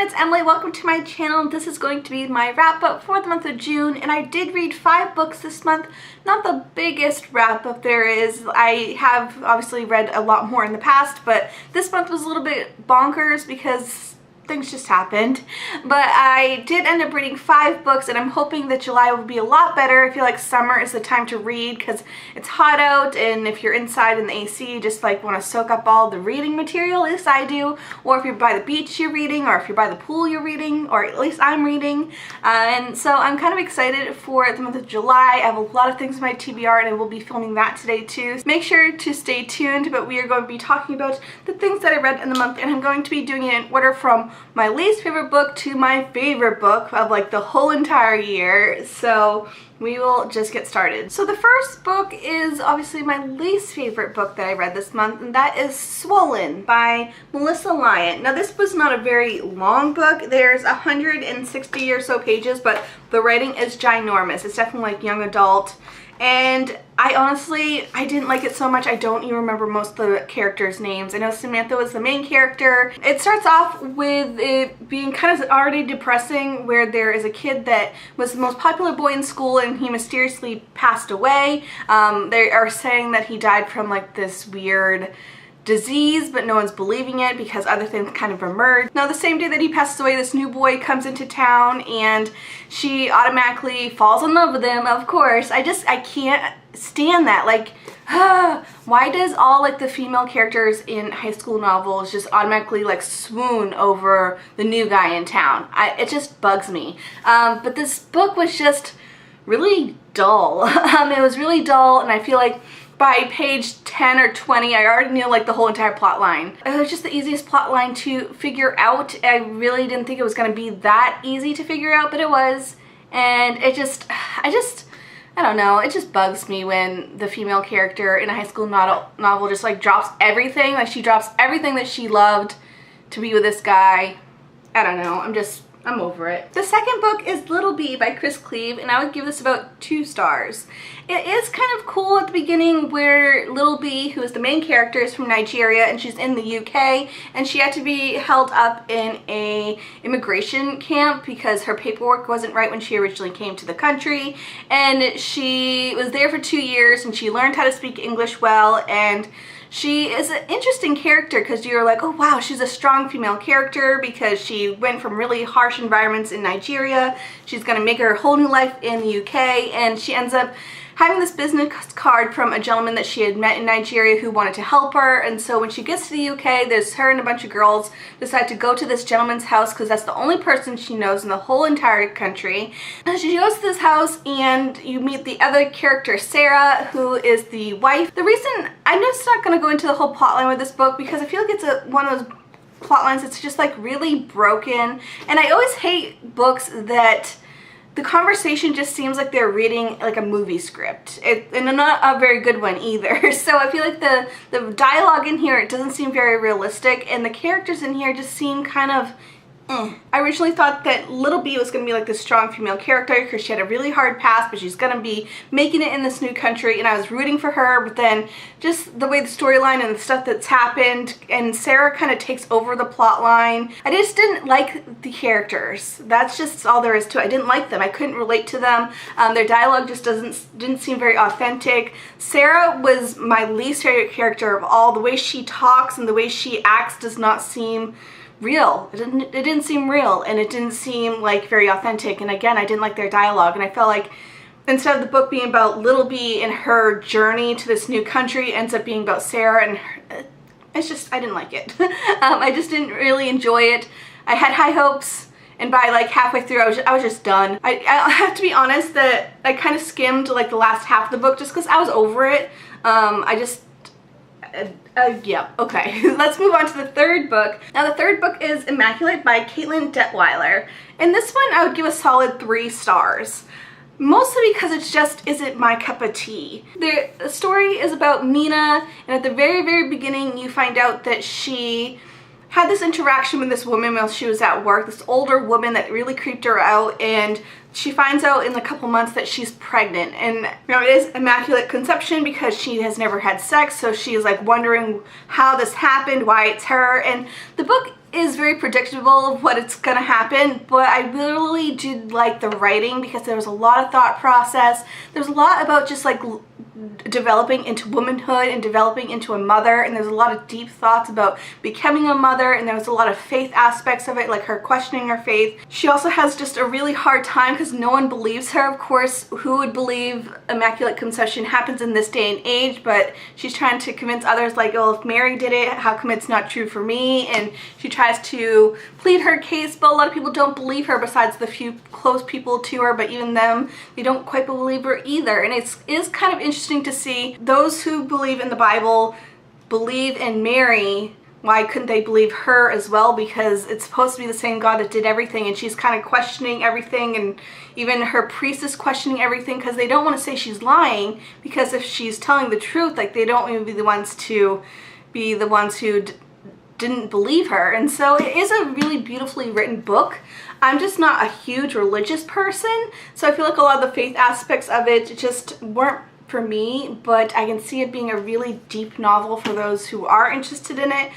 it's Emily. Welcome to my channel. This is going to be my wrap up for the month of June, and I did read 5 books this month. Not the biggest wrap up there is. I have obviously read a lot more in the past, but this month was a little bit bonkers because things just happened. But I did end up reading 5 books, and I'm hoping that July will be a lot better. I feel like summer is the time to read because it's hot out, and if you're inside in the AC, you just like want to soak up all the reading material, at least I do. Or if you're by the beach, you're reading, or if you're by the pool, you're reading, or at least I'm reading. And so I'm kind of excited for the month of July. I have a lot of things in my TBR, and I will be filming that today too. Make sure to stay tuned, but we are going to be talking about the things that I read in the month, and I'm going to be doing it in order from my least favorite book to my favorite book of like the whole entire year. So we will just get started. So the first book is obviously my least favorite book that I read this month, and that is Swollen by Melissa Lyon. Now this was not a very long book. There's 160 or so pages, but the writing is ginormous. It's definitely like young adult. And I didn't like it so much. I don't even remember most of the characters' names. I know Samantha was the main character. It starts off with it being kind of already depressing, where there is a kid that was the most popular boy in school and he mysteriously passed away. They are saying that he died from like this weird disease, but no one's believing it because other things kind of emerged. Now the same day that he passes away, this new boy comes into town and she automatically falls in love with him, of course. I can't stand that. Like, why does all like the female characters in high school novels just automatically like swoon over the new guy in town? It just bugs me. But this book was just really dull. It was really dull, and I feel like by page 10 or 20, I already knew like the whole entire plot line. It was just the easiest plot line to figure out. I really didn't think it was going to be that easy to figure out, but it was. And I don't know, it just bugs me when the female character in a high school novel just like drops everything. Like she drops everything that she loved to be with this guy. I don't know, I'm over it. The second book is Little Bee by Cleave, and I would give this about 2 stars. It is kind of cool at the beginning where Little Bee, who is the main character, is from Nigeria and she's in the UK, and she had to be held up in a immigration camp because her paperwork wasn't right when she originally came to the country, and she was there for 2 years and she learned how to speak English well, and she is an interesting character because you're like, oh wow, she's a strong female character because she went from really harsh environments in Nigeria. She's going to make her whole new life in the UK, and she ends up having this business card from a gentleman that she had met in Nigeria who wanted to help her. And so when she gets to the UK, there's her and a bunch of girls decide to go to this gentleman's house because that's the only person she knows in the whole entire country. And she goes to this house and you meet the other character, Sarah, who is the wife. The reason, I'm just not going to go into the whole plot line with this book because I feel like it's one of those plot lines that's just like really broken. And I always hate books that the conversation just seems like they're reading like a movie script, and not a very good one either. So I feel like the dialogue in here, it doesn't seem very realistic, and the characters in here just seem kind of I originally thought that Little Bee was going to be like this strong female character because she had a really hard past, but she's going to be making it in this new country, and I was rooting for her. But then just the way the storyline and the stuff that's happened, and Sarah kind of takes over the plot line. I just didn't like the characters. That's just all there is to it. I didn't like them. I couldn't relate to them. Their dialogue just didn't seem very authentic. Sarah was my least favorite character of all. The way she talks and the way she acts does not seem real. It didn't seem real, and it didn't seem like very authentic, and again, I didn't like their dialogue, and I felt like instead of the book being about Little Bee and her journey to this new country, it ends up being about Sarah, and I didn't like it. I just didn't really enjoy it. I had high hopes, and by like halfway through I was just done. I have to be honest that I kind of skimmed like the last half of the book just because I was over it. Yeah, okay. Let's move on to the third book. Now the third book is Immaculate by Katelyn Detweiler. And this one I would give a solid 3 stars. Mostly because it just isn't my cup of tea. The story is about Mina, and at the very, very beginning you find out that she had this interaction with this woman while she was at work, this older woman that really creeped her out, and she finds out in a couple months that she's pregnant. And you know, it is Immaculate Conception because she has never had sex, so she's like wondering how this happened, why it's her. And the book is very predictable of what it's gonna happen, but I really did like the writing because there was a lot of thought process. There's a lot about just like developing into womanhood and developing into a mother, and there's a lot of deep thoughts about becoming a mother, and there was a lot of faith aspects of it, like her questioning her faith. She also has just a really hard time because no one believes her. Of course, who would believe Immaculate Conception happens in this day and age? But she's trying to convince others, like, oh, if Mary did it, how come it's not true for me? And she tries to plead her case, but a lot of people don't believe her besides the few close people to her, but even them, they don't quite believe her either. And it is kind of interesting to see those who believe in the Bible believe in Mary. Why couldn't they believe her as well? Because it's supposed to be the same God that did everything, and she's kind of questioning everything, and even her priest is questioning everything because they don't want to say she's lying, because if she's telling the truth, like, they don't want to be the ones who didn't believe her. And so it is a really beautifully written book. I'm just not a huge religious person, so I feel like a lot of the faith aspects of it just weren't for me, but I can see it being a really deep novel for those who are interested in it.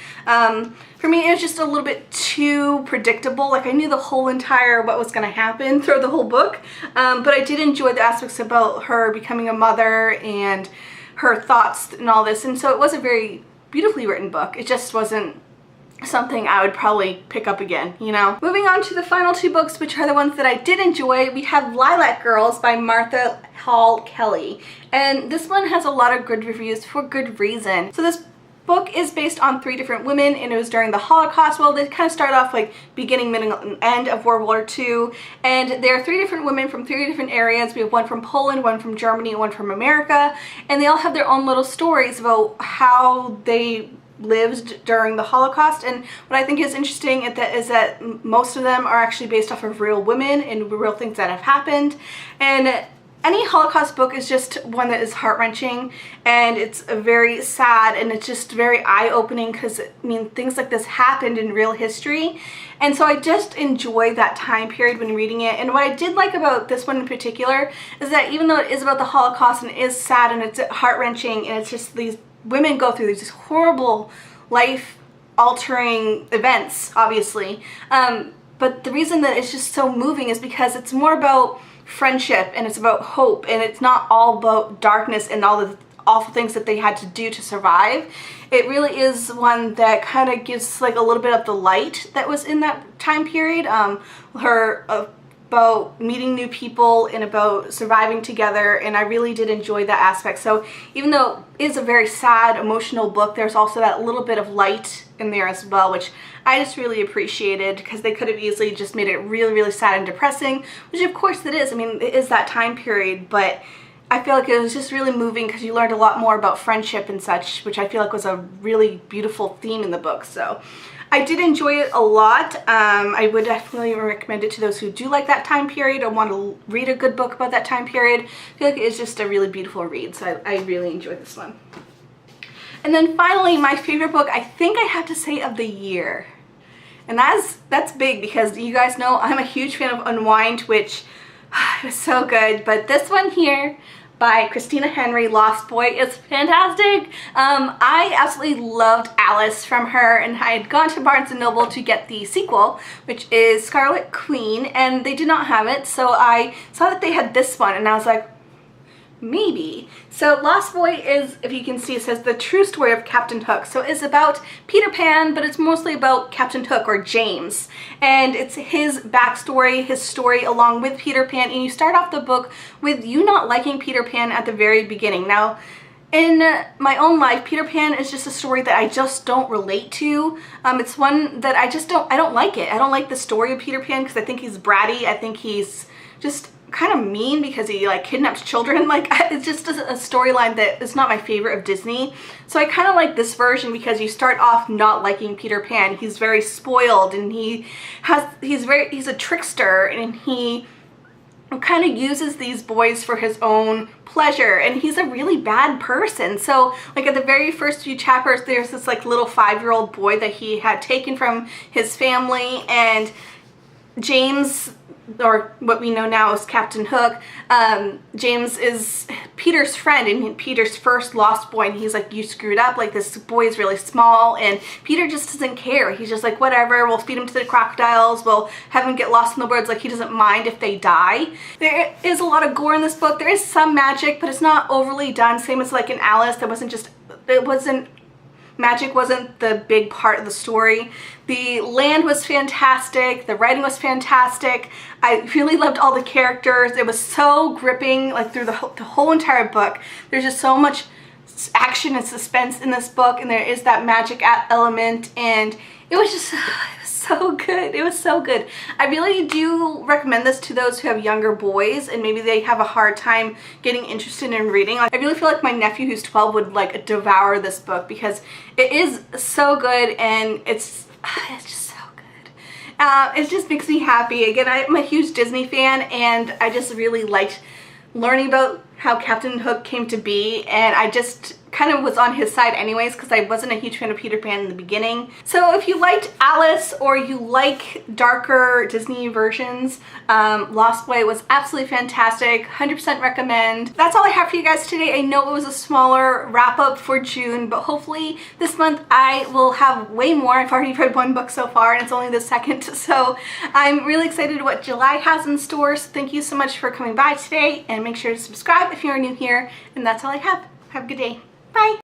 For me, it was just a little bit too predictable. Like, I knew the whole entire what was going to happen through the whole book, but I did enjoy the aspects about her becoming a mother and her thoughts and all this, and so it was a very beautifully written book. It just wasn't something I would probably pick up again, you know? Moving on to the final two books, which are the ones that I did enjoy, we have Lilac Girls by Martha Hall Kelly. And this one has a lot of good reviews for good reason. So this book is based on 3 different women, and it was during the Holocaust. Well, they kind of start off like beginning, middle, and end of World War II. And there are 3 different women from 3 different areas. We have one from Poland, one from Germany, and one from America. And they all have their own little stories about how they lived during the Holocaust. And what I think is interesting is that most of them are actually based off of real women and real things that have happened. And any Holocaust book is just one that is heart-wrenching, and it's very sad, and it's just very eye-opening because, I mean, things like this happened in real history. And so I just enjoyed that time period when reading it. And what I did like about this one in particular is that even though it is about the Holocaust and it is sad and it's heart-wrenching, and it's just these women go through these horrible life-altering events, obviously. But the reason that it's just so moving is because it's more about friendship, and it's about hope, and it's not all about darkness and all the awful things that they had to do to survive. It really is one that kind of gives like a little bit of the light that was in that time period. About meeting new people and about surviving together, and I really did enjoy that aspect. So even though it is a very sad, emotional book, there's also that little bit of light in there as well, which I just really appreciated, because they could have easily just made it really, really sad and depressing, which of course it is. I mean, it is that time period, but I feel like it was just really moving because you learned a lot more about friendship and such, which I feel like was a really beautiful theme in the book. So I did enjoy it a lot. I would definitely recommend it to those who do like that time period or want to read a good book about that time period. I feel like it's just a really beautiful read, so I really enjoyed this one. And then finally, my favorite book, I think I have to say, of the year. And that's big because you guys know I'm a huge fan of Unwind, which is so good. But this one here, by Christina Henry, Lost Boy, is fantastic. I absolutely loved Alice from her, and I had gone to Barnes & Noble to get the sequel, which is Scarlet Queen, and they did not have it, so I saw that they had this one, and I was like, maybe. So Lost Boy is, if you can see, it says the true story of Captain Hook. So it's about Peter Pan, but it's mostly about Captain Hook, or James. And it's his backstory, his story along with Peter Pan. And you start off the book with you not liking Peter Pan at the very beginning. Now, in my own life, Peter Pan is just a story that I just don't relate to. It's one that I don't like it. I don't like the story of Peter Pan because I think he's bratty. I think he's just kind of mean because he like kidnaps children. Like, it's just a storyline that is not my favorite of Disney. So I kind of like this version because you start off not liking Peter Pan. He's very spoiled, and he's a trickster, and he kind of uses these boys for his own pleasure, and he's a really bad person. So like at the very first few chapters, there's this like little 5-year-old boy that he had taken from his family, and James or what we know now as Captain Hook, James is Peter's friend and Peter's first lost boy, and he's like, you screwed up, like this boy is really small, and Peter just doesn't care. He's just like, whatever, we'll feed him to the crocodiles, we'll have him get lost in the woods, like he doesn't mind if they die. There is a lot of gore in this book. There is some magic, but it's not overly done, same as like in Alice. Magic wasn't the big part of the story. The land was fantastic. The writing was fantastic. I really loved all the characters. It was so gripping, like through the whole entire book. There's just so much action and suspense in this book, and there is that magic element, and it was just so good. It was so good. I really do recommend this to those who have younger boys and maybe they have a hard time getting interested in reading. I really feel like my nephew who's 12 would like devour this book because it is so good, and it's just so good. It just makes me happy. Again, I'm a huge Disney fan, and I just really liked learning about how Captain Hook came to be, and I just kind of was on his side anyways because I wasn't a huge fan of Peter Pan in the beginning. So if you liked Alice or you like darker Disney versions, Lost Boy was absolutely fantastic. 100% recommend. That's all I have for you guys today. I know it was a smaller wrap up for June, but hopefully this month I will have way more. I've already read one book so far and it's only the second, so I'm really excited what July has in store. So thank you so much for coming by today, and make sure to subscribe if you're new here, and that's all I have. Have a good day. Bye!